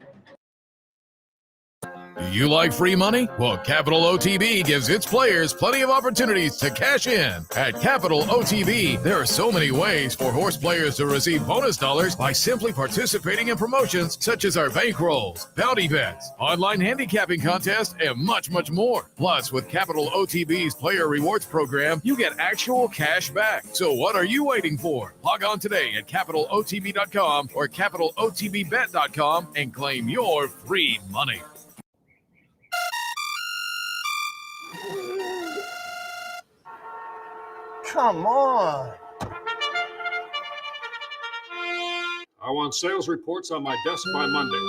You like free money? Well, Capital OTB gives its players plenty of opportunities to cash in. At Capital OTB, there are so many ways for horse players to receive bonus dollars by simply participating in promotions such as our bankrolls, bounty bets, online handicapping contests, and much, much more. Plus, with Capital OTB's Player Rewards program, you get actual cash back. So what are you waiting for? Log on today at CapitalOTB.com or CapitalOTBBet.com and claim your free money. Come on. I want sales reports on my desk by Monday.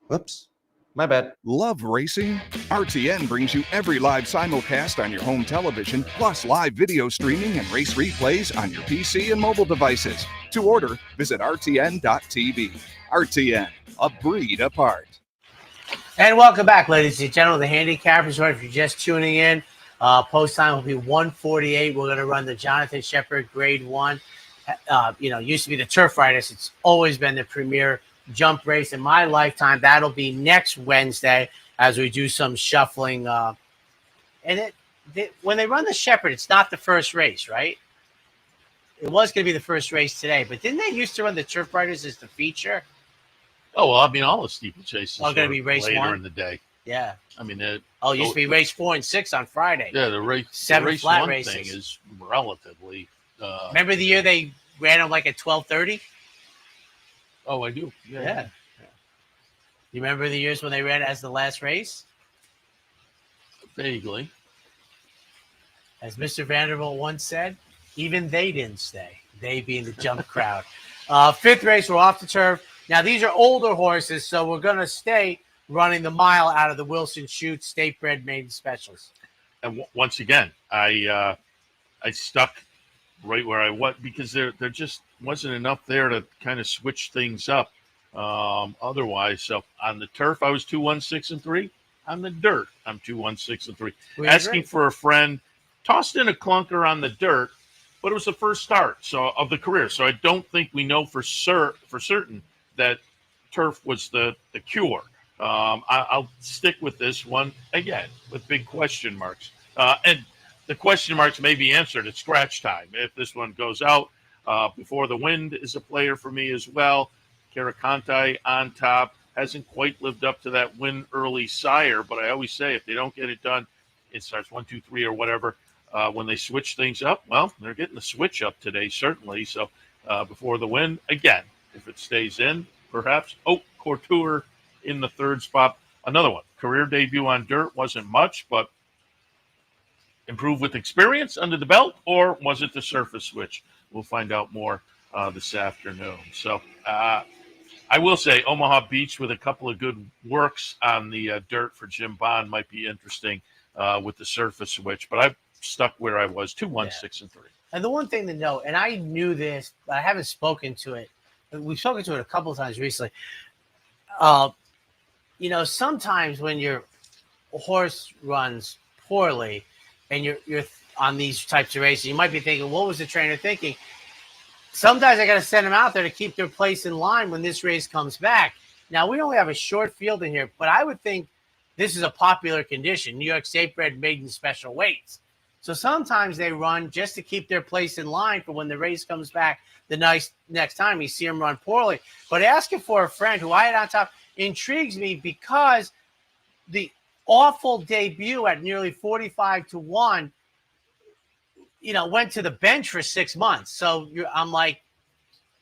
Whoops. My bad. Love racing? RTN brings you every live simulcast on your home television, plus live video streaming and race replays on your PC and mobile devices. To order, visit rtn.tv. RTN, a breed apart. And welcome back, ladies and gentlemen. The Handicappers Report. If you're just tuning in, post time will be 1:48. We're going to run the Jonathan Shepard Grade 1. Used to be the Turf Riders. It's always been the premier jump race in my lifetime. That'll be next Wednesday as we do some shuffling. When they run the Shepard, it's not the first race, right? It was going to be the first race today, but didn't they used to run the Turf Riders as the feature? Oh, well, I mean, all the steeplechases are going to be race later 1 in the day. Yeah. I mean, it used to be race 4 and 6 on Friday. Yeah, the race 7 flat 1 races. thing is relatively. Remember the year they ran them like at 12:30? Oh, I do. Yeah. You remember the years when they ran it as the last race? Vaguely. As Mr. Vanderbilt once said, even they didn't stay. They being the jump crowd. 5th race, we're off the turf. Now, these are older horses, so we're going to stay running the mile out of the Wilson Chute State Bred Maiden Specials. And once again, I stuck right where I was because there just wasn't enough there to kind of switch things up otherwise. So on the turf, I was 2-1-6-3. On the dirt, I'm 2-1-6-3. Asking for a friend, tossed in a clunker on the dirt, but it was the first start of the career. So I don't think we know for certain that turf was the cure. I'll stick with this one again with big question marks. And the question marks may be answered at scratch time. If this one goes out, Before the Wind is a player for me as well. Caracante on top. Hasn't quite lived up to that win early sire, but I always say if they don't get it done, it starts 1, 2, 3 or whatever. When they switch things up, well, they're getting the switch up today, certainly. So Before the Wind, again, if it stays in, perhaps. Oh, Couture in the 3rd spot. Another one. Career debut on dirt wasn't much, but improved with experience under the belt, or was it the surface switch? We'll find out more this afternoon. So I will say Omaha Beach with a couple of good works on the dirt for Jim Bond might be interesting with the surface switch, but I've stuck where I was, 2-1-6-3. And the one thing to note, and I knew this, but I haven't spoken to it. We've spoken to it a couple of times recently. Sometimes when your horse runs poorly, and on these types of races. You might be thinking, what was the trainer thinking? Sometimes I got to send them out there to keep their place in line when this race comes back. Now, we only have a short field in here, but I would think this is a popular condition, New York State bred maiden special weights. So sometimes they run just to keep their place in line for when the race comes back the next time you see them run poorly. But asking for a friend who I had on top intrigues me because the awful debut at nearly 45-1, went to the bench for 6 months. So I'm like,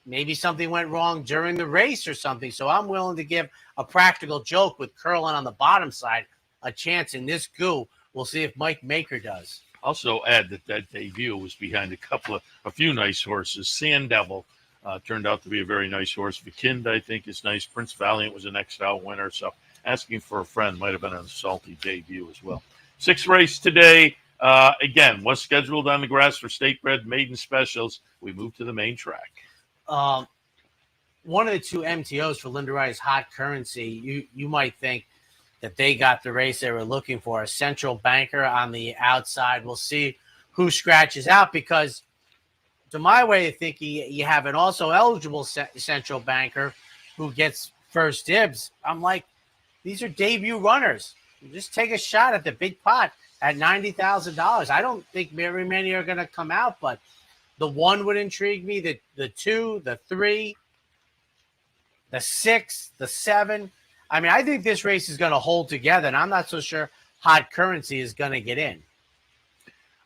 maybe something went wrong during the race or something. So I'm willing to give a practical joke with curling on the bottom side a chance in this goo. We'll see if Mike Maker does. Also add that debut was behind a few nice horses. Sand Devil turned out to be a very nice horse. Vikinda, I think, is nice. Prince Valiant was an X-Style winner. So asking for a friend might have been a salty debut as well. 6th race today, again, was scheduled on the grass for state-bred maiden specials. We moved to the main track. One of the 2 MTOs for Linda Wright's Hot Currency, you might think that they got the race they were looking for, a central banker on the outside. We'll see who scratches out because, to my way of thinking, you have an also eligible central banker who gets first dibs. I'm like, these are debut runners. Just take a shot at the big pot at $90,000. I don't think very many are going to come out, but the 1 would intrigue me, the 2, the 3, the 6, the 7. I mean, I think this race is going to hold together, and I'm not so sure Hot Currency is going to get in.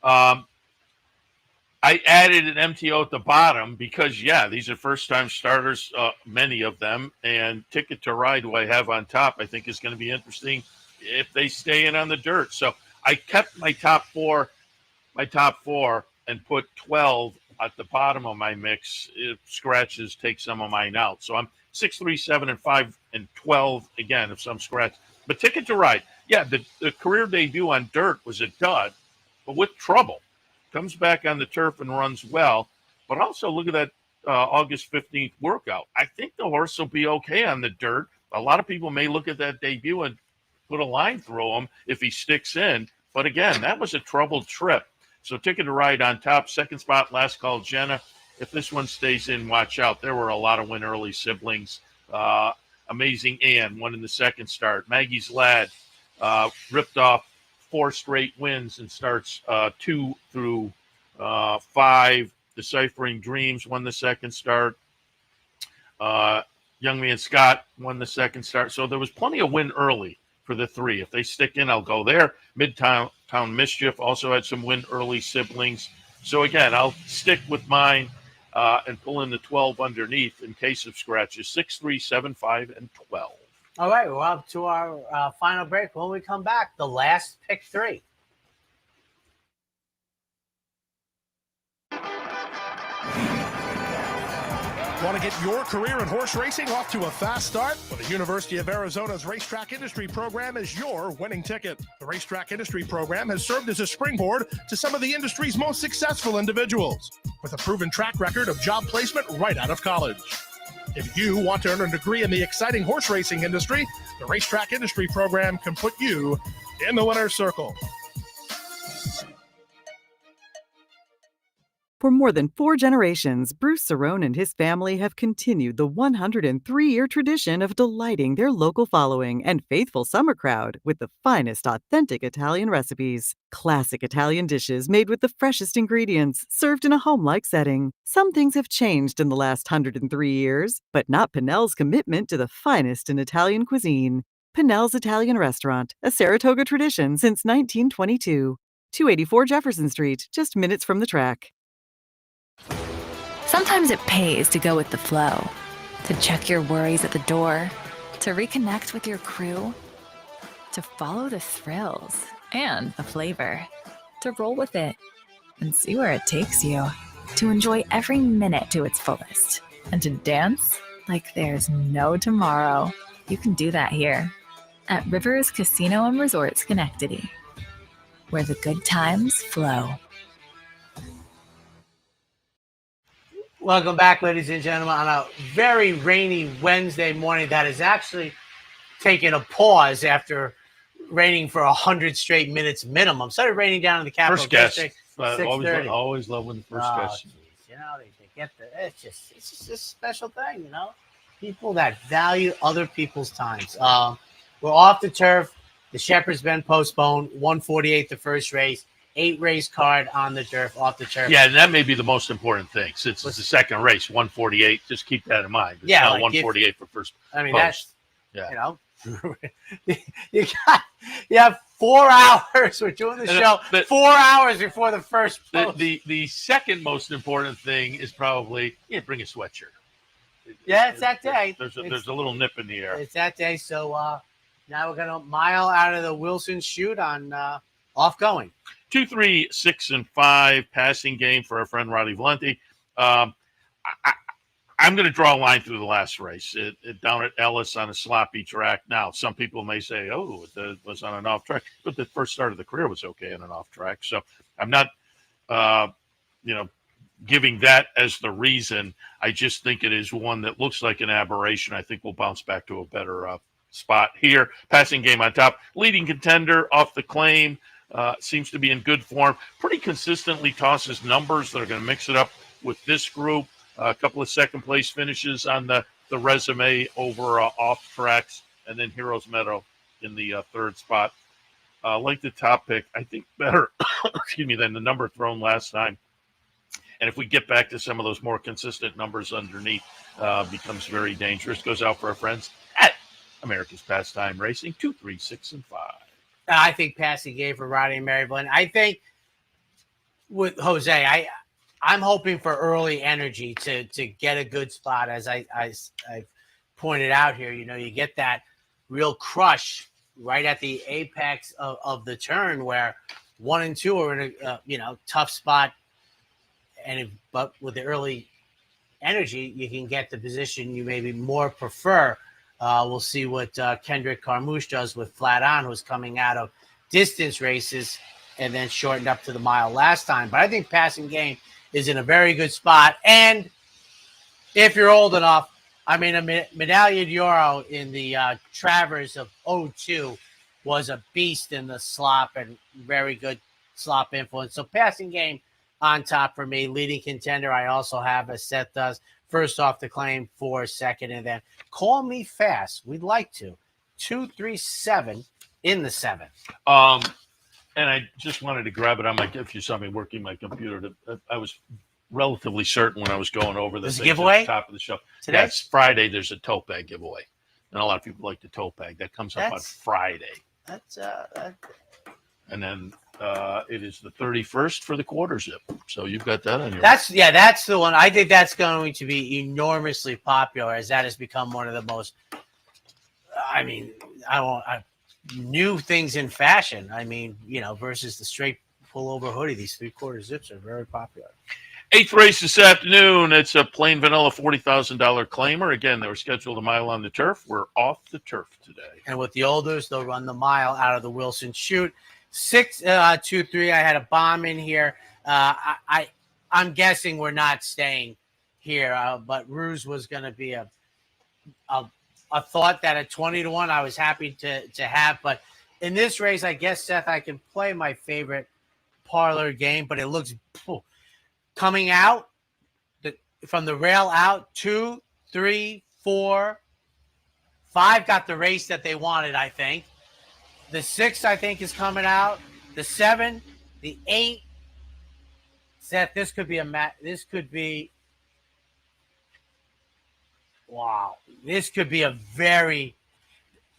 I added an MTO at the bottom because, these are first-time starters, many of them, and Ticket to Ride, who I have on top, I think is going to be interesting if they stay in on the dirt. So I kept my top four, and put 12 at the bottom of my mix. If scratches, take some of mine out. So I'm 6, 3, 7, and 5, and 12 again if some scratch. But Ticket to Ride, the career debut on dirt was a dud, but with trouble. Comes back on the turf and runs well. But also look at that August 15th workout. I think the horse will be okay on the dirt. A lot of people may look at that debut and put a line through him if he sticks in. But again, that was a troubled trip. So Ticket to Ride on top, 2nd spot, Last Call Jenna. If this one stays in, watch out. There were a lot of win early siblings. Amazing Ann won in the 2nd start. Maggie's Lad ripped off 4 straight wins and starts 2 through 5. Deciphering Dreams won the 2nd start. Young Man Scott won the 2nd start. So there was plenty of win early for the 3. If they stick in, I'll go there. Midtown Mischief also had some win early siblings. So again, I'll stick with mine and pull in the 12 underneath in case of scratches. 6, 3, 7, 5, and 12. All right, we're up to our final break. When we come back, the last pick 3. Want to get your career in horse racing off to a fast start? Well, the University of Arizona's Racetrack Industry Program is your winning ticket. The Racetrack Industry Program has served as a springboard to some of the industry's most successful individuals, with a proven track record of job placement right out of college. If you want to earn a degree in the exciting horse racing industry, the Racetrack Industry Program can put you in the winner's circle. For more than 4 generations, Bruce Cerrone and his family have continued the 103-year tradition of delighting their local following and faithful summer crowd with the finest authentic Italian recipes. Classic Italian dishes made with the freshest ingredients, served in a home-like setting. Some things have changed in the last 103 years, but not Pinnell's commitment to the finest in Italian cuisine. Pinnell's Italian Restaurant, a Saratoga tradition since 1922. 284 Jefferson Street, just minutes from the track. Sometimes it pays to go with the flow, to check your worries at the door, to reconnect with your crew, to follow the thrills and the flavor, to roll with it and see where it takes you, to enjoy every minute to its fullest, and to dance like there's no tomorrow. You can do that here at Rivers Casino and Resort Schenectady, where the good times flow. Welcome back, ladies and gentlemen, on a very rainy Wednesday morning that has actually taken a pause after raining for 100 straight minutes minimum. Started raining down in the Capital District. Always love when the first guys. Geez. They get it's just a special thing, People that value other people's times. We're off the turf. The Shepherd's been postponed. 148 the first race. 8 race card on the turf, off the turf. Yeah, and that may be the most important thing since it's the second race, 148. Just keep that in mind. It's now 148 for first. I mean, post. You have 4 hours. We're doing the show 4 hours before the first post. The second most important thing is probably bring a sweatshirt. Yeah, it's that day. There's a little nip in the air. It's that day. So now we're gonna mile out of the Wilson chute on off going. 2, 3, 6, and 5 passing game for our friend Roddy Valenti. I'm going to draw a line through the last race down at Ellis on a sloppy track. Now, some people may say, it was on an off track, but the first start of the career was okay on an off track. So I'm not, giving that as the reason. I just think it is one that looks like an aberration. I think we'll bounce back to a better spot here. Passing game on top. Leading contender off the claim. Seems to be in good form. Pretty consistently tosses numbers that are going to mix it up with this group. A couple of second-place finishes on the resume over off tracks, and then Heroes Meadow in the third spot. Like the top pick, I think better than the number thrown last time. And if we get back to some of those more consistent numbers underneath, becomes very dangerous. Goes out for our friends at America's Pastime Racing, 2, 3, 6, and 5. I think passing game for Roddy and Maryville. I think with Jose, I'm hoping for early energy to get a good spot. As I've pointed out here, you get that real crush right at the apex of the turn where 1 and 2 are in a tough spot. But with the early energy, you can get the position you maybe more prefer. We'll see what Kendrick Carmouche does with Flat On, who's coming out of distance races and then shortened up to the mile last time. But I think passing game is in a very good spot. And if you're old enough, a Medaglia d'Oro in the Travers of 02 was a beast in the slop and very good slop influence. So passing game on top for me. Leading contender, I also have, as Seth does, first off the claim for second, and then call me fast. We'd like to. 2, 3, 7 in the 7. And I just wanted to grab it on if you saw me working my computer, I was relatively certain when I was going over this giveaway at the top of the show. Today? That's Friday. There's a tote bag giveaway. And a lot of people like the tote bag. That comes up on Friday. That's and then it is the 31st for the quarter zip. So you've got that on your That's the one. I think that's going to be enormously popular, as that has become one of the most new things in fashion. Versus the straight pullover hoodie. These 3/4 zips are very popular. 8th race this afternoon. It's a plain vanilla $40,000 claimer. Again, they were scheduled a mile on the turf. We're off the turf today. And with the olders, they'll run the mile out of the Wilson chute. 6, 2, 3. I had a bomb in here. I'm guessing we're not staying here, but Ruse was going to be a thought that at 20-1 I was happy to have. But in this race, I guess, Seth, I can play my favorite parlor game, but it looks coming out from the rail out. 2, 3, 4, 5 got the race that they wanted, I think. The 6, I think, is coming out. The 7, the 8. Seth, this could be this could be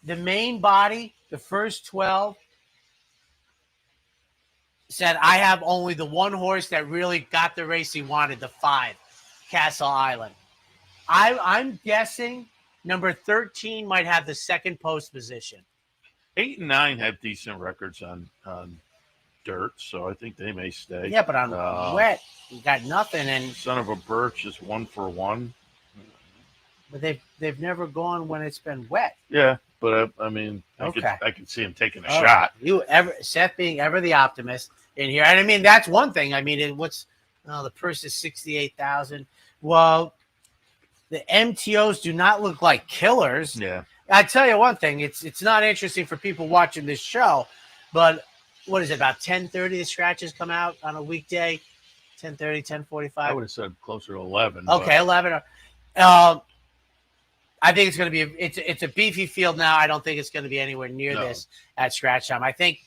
the main body, the first 12. Said I have only the one horse that really got the race he wanted, the 5, Castle Island. I'm guessing number 13 might have the second post position. 8 and 9 have decent records on dirt, so I think they may stay. Yeah, but on wet, you got nothing. And Son of a Birch is 1 for 1. But they've never gone when it's been wet. Yeah, but I could see him taking a shot. Seth being ever the optimist in here, and that's one thing. The purse is $68,000. Well, the MTOs do not look like killers. Yeah. I tell you one thing, it's not interesting for people watching this show, but what is it, about 10:30 the scratches come out on a weekday? 10:30, 10:45? I would have said closer to 11. Okay, 11. I think it's going to be it's a beefy field now. I don't think it's going to be anywhere near this at scratch time. I think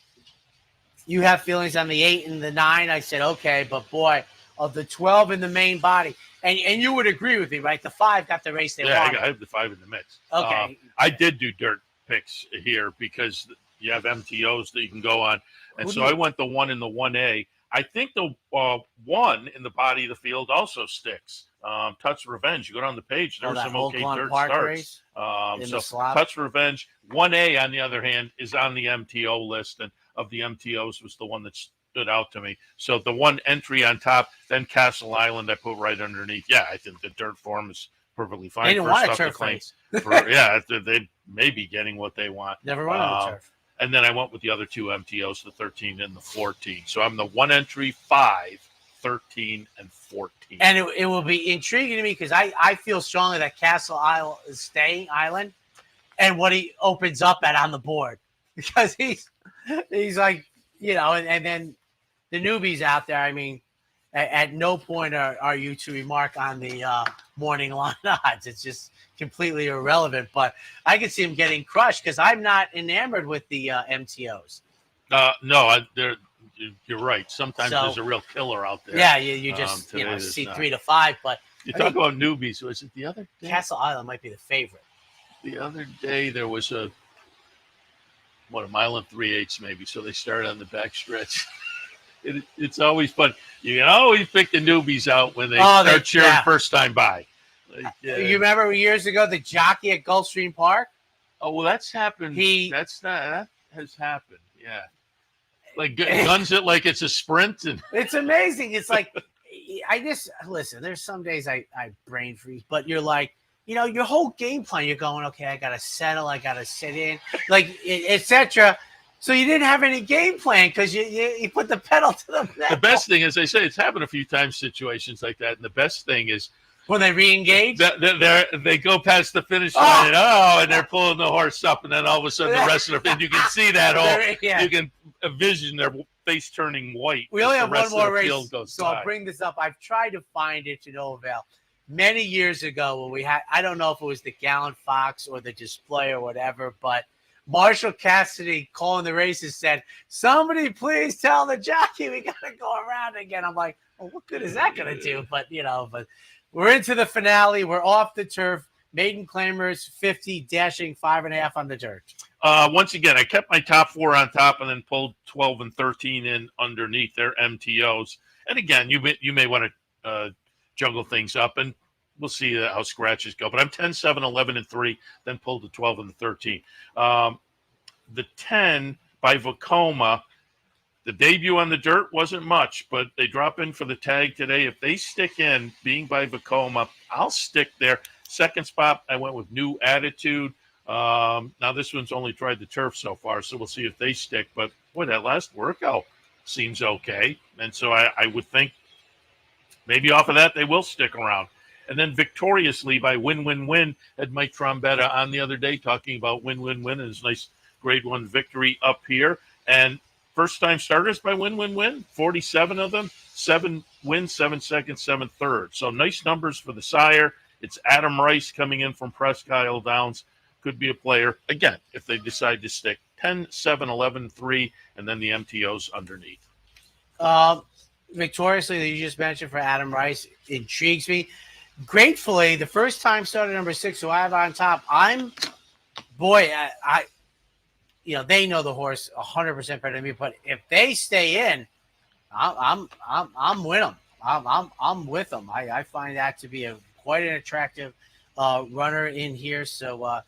you have feelings on the 8 and the 9. I said, okay, but boy, of the 12 in the main body, and you would agree with me, right? The 5 got the race they wanted. I have the 5 in the mix. Okay. I did do dirt picks here because you have MTOs that you can go on. And so I went the 1 in the 1A. I think the 1 in the body of the field also sticks. Touch Revenge. You go down the page. There's some okay dirt starts. So Touch Revenge. 1A, on the other hand, is on the MTO list, and of the MTOs was the one that stood out to me. So the 1 entry on top, then Castle Island I put right underneath. Yeah, I think the dirt form is perfectly fine. They didn't want a turf race. They may be getting what they want. Never run on the turf. And then I went with the other 2 MTOs, the 13 and the 14. So I'm the 1 entry, 5, 13, and 14. And it will be intriguing to me because I feel strongly that Castle Island is staying island and what he opens up at on the board. Because he's like, and then the newbies out there, I mean, at no point are you to remark on the morning line odds. It's just completely irrelevant. But I could see him getting crushed because I'm not enamored with the MTOs. No, you're right. Sometimes there's a real killer out there. Yeah, you just see 3 to 5. But you talk about newbies. Was it the other day? Castle Island might be the favorite. The other day there was a mile and 3/8 maybe. So they started on the back stretch. It's always fun. You can always pick the newbies out when they start cheering first time by. You remember years ago the jockey at Gulfstream Park? Oh well, that's happened. That has happened. Yeah, like guns it like it's a sprint, and it's amazing. It's like I just listen. There's some days I brain freeze, but you're like, your whole game plan. You're going, okay, I gotta settle, I gotta sit in, like etc. So you didn't have any game plan because you put the pedal to the metal. The best thing, as I say, it's happened a few times, situations like that. And the best thing is when they re-engage, they go past the finish line and they're pulling the horse up, and then all of a sudden the rest of them, and you can see that you can envision their face turning white. We only have one more race, so I'll bring this up. I've tried to find it to no avail. Many years ago when we had, I don't know if it was the Gallant Fox or the Display or whatever, but Marshall Cassidy calling the races said, somebody please tell the jockey we got to go around again. I'm like, well, what good is that going to do? But, but we're into the finale. We're off the turf. Maiden Claimers 50, dashing 5.5 on the dirt. Once again, I kept my top 4 on top and then pulled 12 and 13 in underneath their MTOs. And again, you may want to juggle things up, and we'll see how scratches go. But I'm 10, 7, 11, and 3, then pulled the 12 and the 13. The 10 by Vacoma, the debut on the dirt wasn't much, but they drop in for the tag today. If they stick in, being by Vacoma, I'll stick there. Second spot, I went with New Attitude. Now, this one's only tried the turf so far, so we'll see if they stick. But, boy, that last workout seems okay. And so I would think maybe off of that they will stick around. And then Victoriously by Win Win Win had Mike Trombetta on the other day talking about Win Win Win and his nice grade 1 victory up here. And first-time starters by Win Win Win, 47 of them, 7 wins, 7 seconds, 7 thirds. So nice numbers for the sire. It's Adam Rice coming in from Presque Isle Downs. Could be a player, again, if they decide to stick. 10, 7, 11, 3, and then the MTOs underneath. Victoriously, that you just mentioned for Adam Rice, intrigues me. Gratefully, the first time starter number 6, who I have on top, they know the horse 100% better than me. But if they stay in, I'm with them. I'm with them. I find that to be quite an attractive runner in here. So,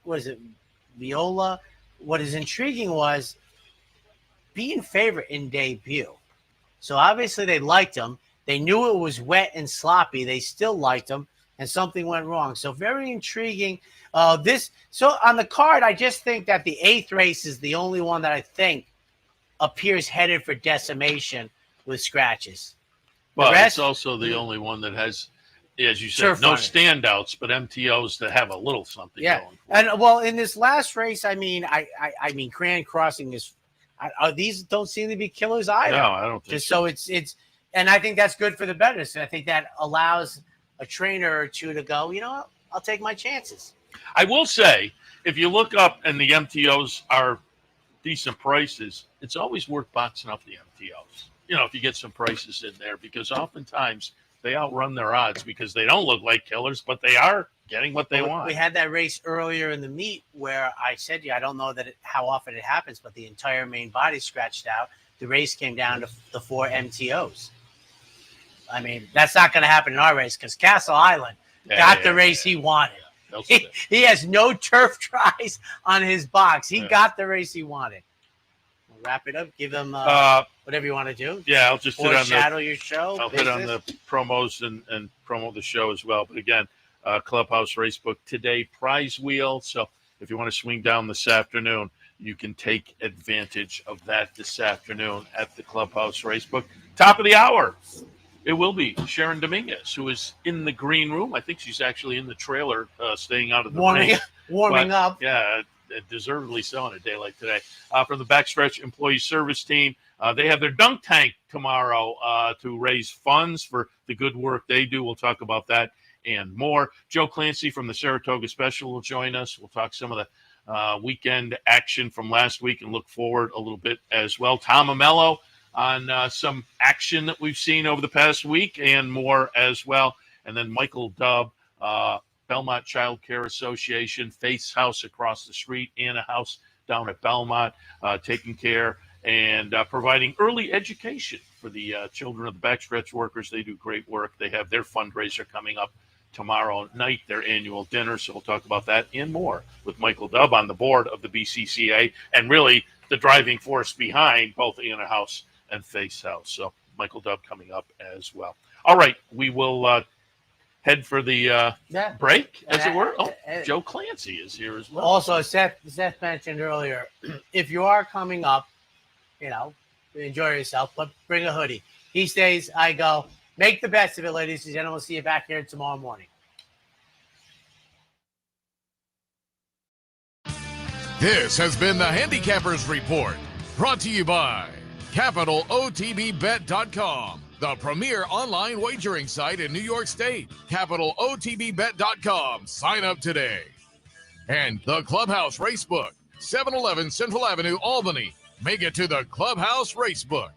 what is it, Viola? What is intriguing was being favorite in debut. So obviously they liked him. They knew it was wet and sloppy. They still liked him, and something went wrong. So very intriguing. So on the card, I just think that the 8th race is the only one that I think appears headed for decimation with scratches. But it's also the only one that has, as you said, no standouts, but MTOs that have a little something going. And well, in this last race, I mean, Cran Crossing is. These don't seem to be killers either. No, I don't think Just so it's, and I think that's good for the bettors. I think that allows a trainer or two to go, you know what, I'll take my chances. I will say, if you look up and the MTOs are decent prices, it's always worth boxing up the MTOs. You know, if you get some prices in there, because oftentimes they outrun their odds because they don't look like killers, but they are getting what they want. We had that race earlier in the meet where I said to you, I don't know how often it happens, but the entire main body scratched out. The race came down to the 4 MTOs. I mean, that's not going to happen in our race because Castle Island got the race he wanted. He has no turf tries on his box. He got the race he wanted. We'll wrap it up. Give him whatever you want to do. Yeah, I'll just foreshadow your show. I'll hit on the promos and promo the show as well. But again, Clubhouse Racebook today prize wheel. So if you want to swing down this afternoon, you can take advantage of that this afternoon at the Clubhouse Racebook. Top of the hour. It will be Sharon Dominguez, who is in the green room. I think she's actually in the trailer, staying out of the rain. Warming up. Yeah, deservedly so on a day like today. From the Backstretch Employee Service Team, they have their dunk tank tomorrow to raise funds for the good work they do. We'll talk about that and more. Joe Clancy from the Saratoga Special will join us. We'll talk some of the weekend action from last week and look forward a little bit as well. Tom Amello on some action that we've seen over the past week and more as well. And then Michael Dubb, Belmont Child Care Association, Faith's House across the street, and a house down at Belmont, taking care and providing early education for the children of the backstretch workers. They do great work. They have their fundraiser coming up tomorrow night, their annual dinner. So we'll talk about that and more with Michael Dubb on the board of the BCCA and really the driving force behind both Anna House and Faith's House. So Michael Dubb coming up as well. All right, we will head for the break, as it were. Oh, Joe Clancy is here as well. Also, Seth mentioned earlier, if you are coming up, you know, enjoy yourself, but bring a hoodie. He stays, I go. Make the best of it, ladies and gentlemen. We'll see you back here tomorrow morning. This has been the Handicappers Report, brought to you by CapitalOTBBet.com, the premier online wagering site in New York State. CapitalOTBBet.com. Sign up today. And the Clubhouse Racebook, 711 Central Avenue, Albany. Make it to the Clubhouse Racebook.